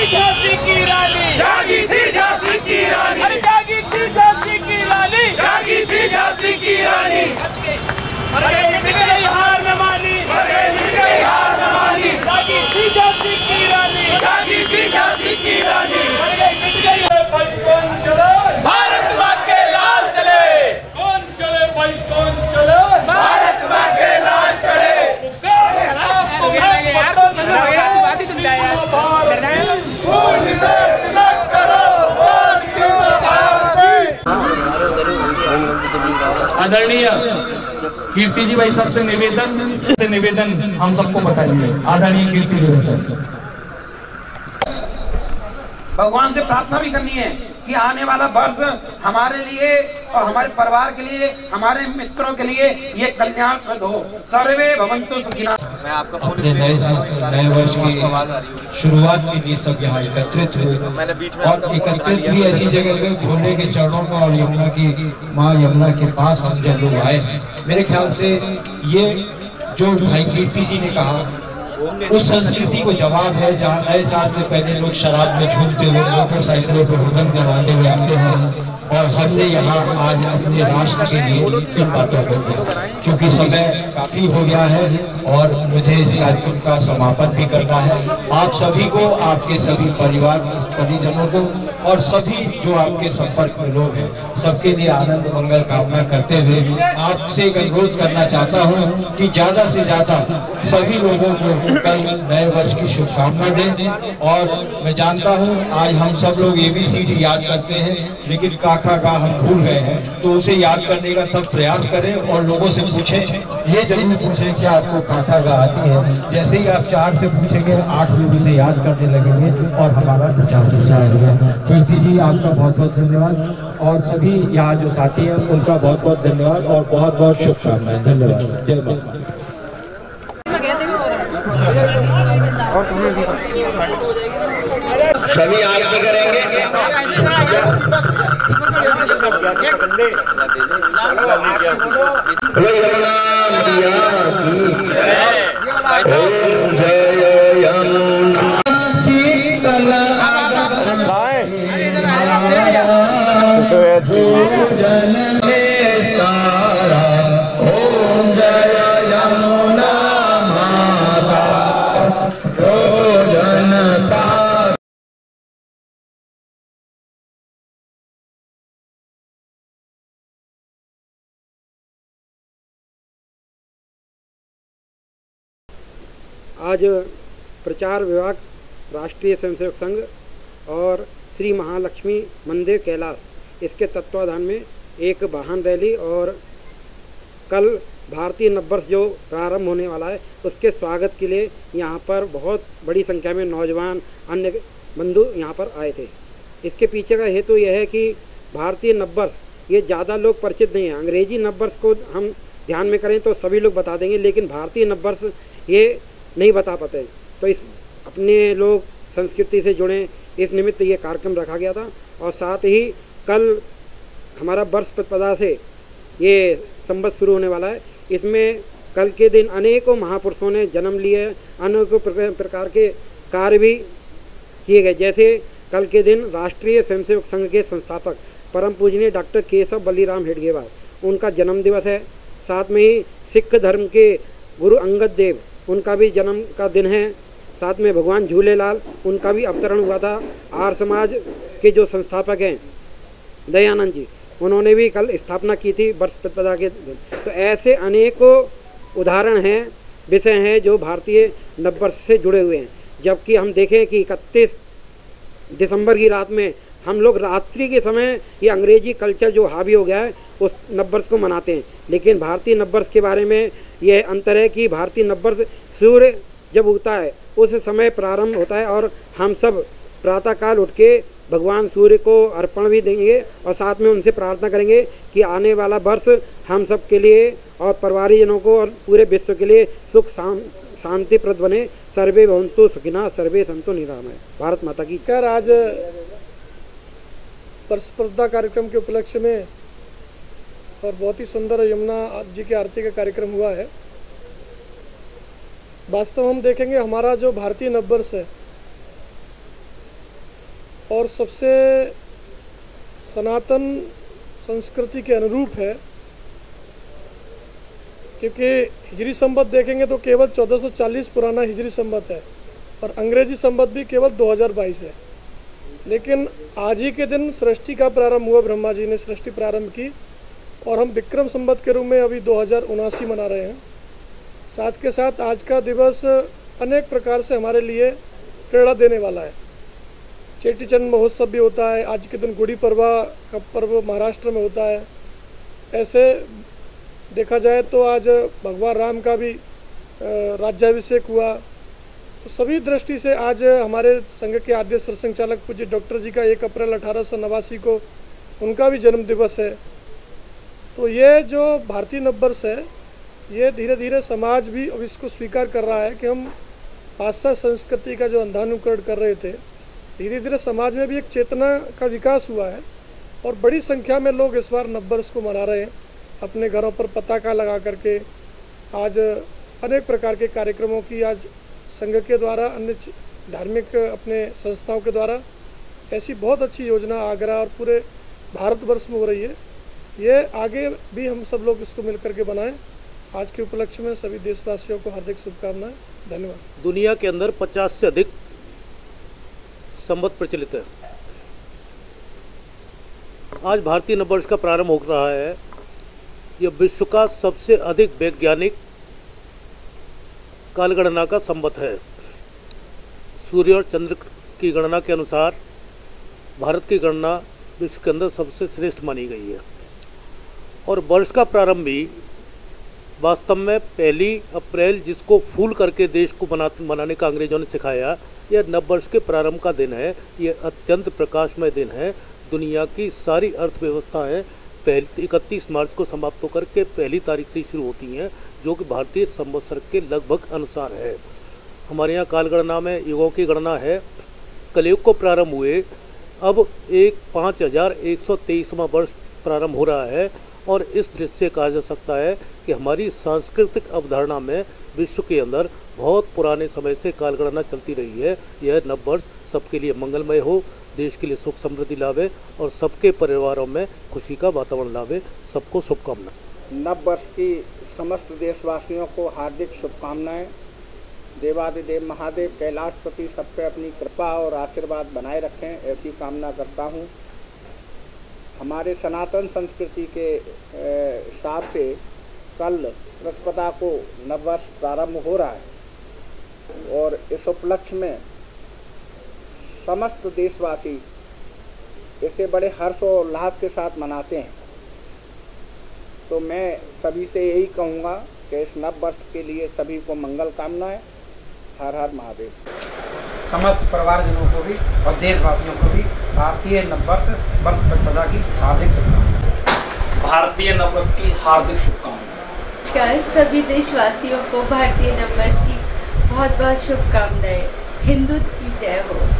झांसी की रानी जागी थी, झांसी की रानी, अरे जागी थी झांसी की रानी, जागी थी झांसी की रानी, अरे मिट गई हार न मानी, अरे मिट गई हार न मानी, जागी थी झांसी की रानी, जागी थी झांसी की रानी, अरे मिट गई। भाई कौन चले? भारत माँ के लाल चले। कौन चले भाई कौन चले? भारत माँ के लाल चले। आदरणीय कीर्ति जी भाई साहब से निवेदन हम सबको बताइए। आदरणीय कीर्ति जी भाई साहब भगवान से प्रार्थना भी करनी है कि आने वाला वर्ष हमारे लिए और हमारे परिवार के लिए, हमारे मित्रों के लिए ये कल्याणप्रद हो। सर्वे भवन्तु सुखिनः। मैं आपका नए वर्ष की शुरुआत के लिए सब यहाँ एकत्रित हुए और एकत्रित भी ऐसी जगह पे भोले के चरणों में और यमुना की माँ यमुना के पास हम जब लोग आए हैं, मेरे ख्याल से ये जो भाई कीर्ति जी ने कहा उस संस्कृति को जवाब है जहाँ नए साल से पहले लोग शराब में झूमते हुए मोटरसाइकिलों पर हुक्म जमाते हुए आते हैं और हमने यहाँ आज अपने राष्ट्र के लिए इन बातों को किया। क्योंकि समय काफी हो गया है और मुझे इस कार्यक्रम का समापन भी करना है। आप सभी को, आपके सभी परिजनों को और सभी जो आपके संपर्क में लोग हैं सबके लिए आनंद मंगल कामना करते हुए आपसे एक अनुरोध करना चाहता हूँ कि ज्यादा से ज्यादा सभी लोगों को कल नए वर्ष की शुभकामना दें। और मैं जानता हूँ आज हम सब लोग ABCD याद करते हैं लेकिन काका का हम भूल गए हैं, तो उसे याद करने का सब प्रयास करें और लोगों से पूछें, ये जरूर पूछें कि आपको काका का आती है। जैसे ही आप 4 से पूछेंगे 8 लोग उसे याद करने लगेंगे और हमारा प्रचार जाएगा। कीर्ति जी आपका बहुत बहुत धन्यवाद और सभी यहाँ जो साथी हैं उनका बहुत बहुत धन्यवाद और बहुत बहुत शुभकामनाएं। धन्यवाद। जय माता। सभी आरती करेंगे। यमुना मैया की ओम जय यमुना शीतल भोजन निस्तारा ओम जय यमुना माता भोजन आज प्रचार विभाग, राष्ट्रीय स्वयंसेवक संघ और श्री महालक्ष्मी मंदिर कैलाश इसके तत्वाधान में एक वाहन रैली और कल भारतीय नववर्ष जो प्रारंभ होने वाला है उसके स्वागत के लिए यहाँ पर बहुत बड़ी संख्या में नौजवान अन्य बंधु यहाँ पर आए थे। इसके पीछे का हेतु यह है कि भारतीय नववर्ष ये ज़्यादा लोग परिचित नहीं हैं। अंग्रेजी नववर्ष को हम ध्यान में करें तो सभी लोग बता देंगे, लेकिन भारतीय नववर्ष ये नहीं बता पाते। तो इस अपने लोग संस्कृति से जुड़े, इस निमित्त ये कार्यक्रम रखा गया था। और साथ ही कल हमारा वर्ष प्रतिपदा से ये संवत शुरू होने वाला है। इसमें कल के दिन अनेकों महापुरुषों ने जन्म लिए, अनेकों प्रकार के कार्य भी किए गए। जैसे कल के दिन राष्ट्रीय स्वयंसेवक संघ के संस्थापक परम पूजनीय डॉक्टर केशव बलीराम हेडगेवार, उनका जन्म दिवस है। साथ में ही सिख धर्म के गुरु अंगद देव, उनका भी जन्म का दिन है। साथ में भगवान झूलेलाल, उनका भी अवतरण हुआ था। आर्य समाज के जो संस्थापक हैं दयानंद जी, उन्होंने भी कल स्थापना की थी वर्ष प्रतिपदा के दिन। तो ऐसे अनेकों उदाहरण हैं, विषय हैं जो भारतीय नववर्ष से जुड़े हुए हैं। जबकि हम देखें कि 31 दिसंबर की रात में हम लोग रात्रि के समय ये अंग्रेजी कल्चर जो हावी हो गया है उस नववर्ष को मनाते हैं। लेकिन भारतीय नववर्ष के बारे में यह अंतर है कि भारतीय नववर्ष सूर्य जब उगता है उस समय प्रारंभ होता है और हम सब प्रातःकाल उठ के भगवान सूर्य को अर्पण भी देंगे और साथ में उनसे प्रार्थना करेंगे कि आने वाला वर्ष हम सब के लिए और परिवारजनों को और पूरे विश्व के लिए सुख शांतिप्रद बने। सर्वे भवन्तु सुखिनः, सर्वे सन्तु निरामया। भारत माता की। आज स्पर्धा कार्यक्रम के उपलक्ष्य में और बहुत ही सुंदर यमुना जी की आरती का कार्यक्रम हुआ है। वास्तव में हम देखेंगे हमारा जो भारतीय नववर्ष है और सबसे सनातन संस्कृति के अनुरूप है, क्योंकि हिजरी संवत देखेंगे तो केवल 1440 पुराना हिजरी संवत है और अंग्रेजी संवत भी केवल 2022 है। लेकिन आज ही के दिन सृष्टि का प्रारंभ हुआ, ब्रह्मा जी ने सृष्टि प्रारंभ की और हम विक्रम संवत के रूप में अभी 2079 मना रहे हैं। साथ के साथ आज का दिवस अनेक प्रकार से हमारे लिए प्रेरणा देने वाला है। चेटी चंद महोत्सव भी होता है, आज के दिन गुड़ी पड़वा का पर्व महाराष्ट्र में होता है। ऐसे देखा जाए तो आज भगवान राम का भी राज्याभिषेक हुआ। तो सभी दृष्टि से आज हमारे संघ के आद्य सरसंघचालक पूज्य डॉक्टर जी का 1 अप्रैल 1889 को उनका भी जन्म दिवस है। तो ये जो भारतीय नववर्ष है, ये धीरे धीरे समाज भी अब इसको स्वीकार कर रहा है कि हम पाश्चात्य संस्कृति का जो अंधानुकरण कर रहे थे, धीरे धीरे समाज में भी एक चेतना का विकास हुआ है और बड़ी संख्या में लोग इस बार नववर्ष को मना रहे हैं। अपने घरों पर पताका लगा करके आज अनेक प्रकार के कार्यक्रमों की आज संघ के द्वारा, अन्य धार्मिक अपने संस्थाओं के द्वारा ऐसी बहुत अच्छी योजना आगरा और पूरे भारतवर्ष में हो रही है। ये आगे भी हम सब लोग इसको मिलकर के बनाएं। आज के उपलक्ष्य में सभी देशवासियों को हार्दिक शुभकामनाएं। धन्यवाद। दुनिया के अंदर 50 से अधिक संवत प्रचलित है। आज भारतीय नववर्ष का प्रारंभ हो रहा है। यह विश्व का सबसे अधिक वैज्ञानिक कालगणना का संवत है। सूर्य और चंद्र की गणना के अनुसार भारत की गणना विश्व के अंदर सबसे श्रेष्ठ मानी गई है और वर्ष का प्रारंभ भी वास्तव में 1 अप्रैल, जिसको फूल करके देश को मनाने का अंग्रेजों ने सिखाया, यह नववर्ष के प्रारंभ का दिन है। यह अत्यंत प्रकाशमय दिन है। दुनिया की सारी अर्थव्यवस्थाएं 31 मार्च को समाप्त होकर के 1 तारीख से शुरू होती हैं, जो कि भारतीय संवत्सर के लगभग अनुसार है। हमारे यहाँ कालगणना में युगों की गणना है। कलयुग को प्रारंभ हुए अब 5123वां वर्ष प्रारंभ हो रहा है और इस दृष्टि से कहा जा सकता है कि हमारी सांस्कृतिक अवधारणा में विश्व के अंदर बहुत पुराने समय से कालगणना चलती रही है। यह नववर्ष सबके लिए मंगलमय हो, देश के लिए सुख समृद्धि लावे और सबके परिवारों में खुशी का वातावरण लावे। सबको शुभकामनाएं। नववर्ष की समस्त देशवासियों को हार्दिक शुभकामनाएं। देवादिदेव महादेव कैलाशपति सब पे अपनी कृपा और आशीर्वाद बनाए रखें, ऐसी कामना करता हूं। हमारे सनातन संस्कृति के हिसाब से कल प्रतिपदा को नववर्ष प्रारंभ हो रहा है और इस उपलक्ष्य में समस्त देशवासी इसे बड़े हर्ष और उल्लास के साथ मनाते हैं। तो मैं सभी से यही कहूँगा कि इस नववर्ष के लिए सभी को मंगल कामनाएं। हर हर महादेव। समस्त परिवारजनों को भी और देशवासियों को भी भारतीय नववर्ष वर्ष प्रतिपदा की हार्दिक शुभकामनाएं। भारतीय नववर्ष की हार्दिक शुभकामनाएं। सभी देशवासियों को भारतीय नववर्ष की बहुत बहुत शुभकामनाएं। हिंदुत्व की जय हो।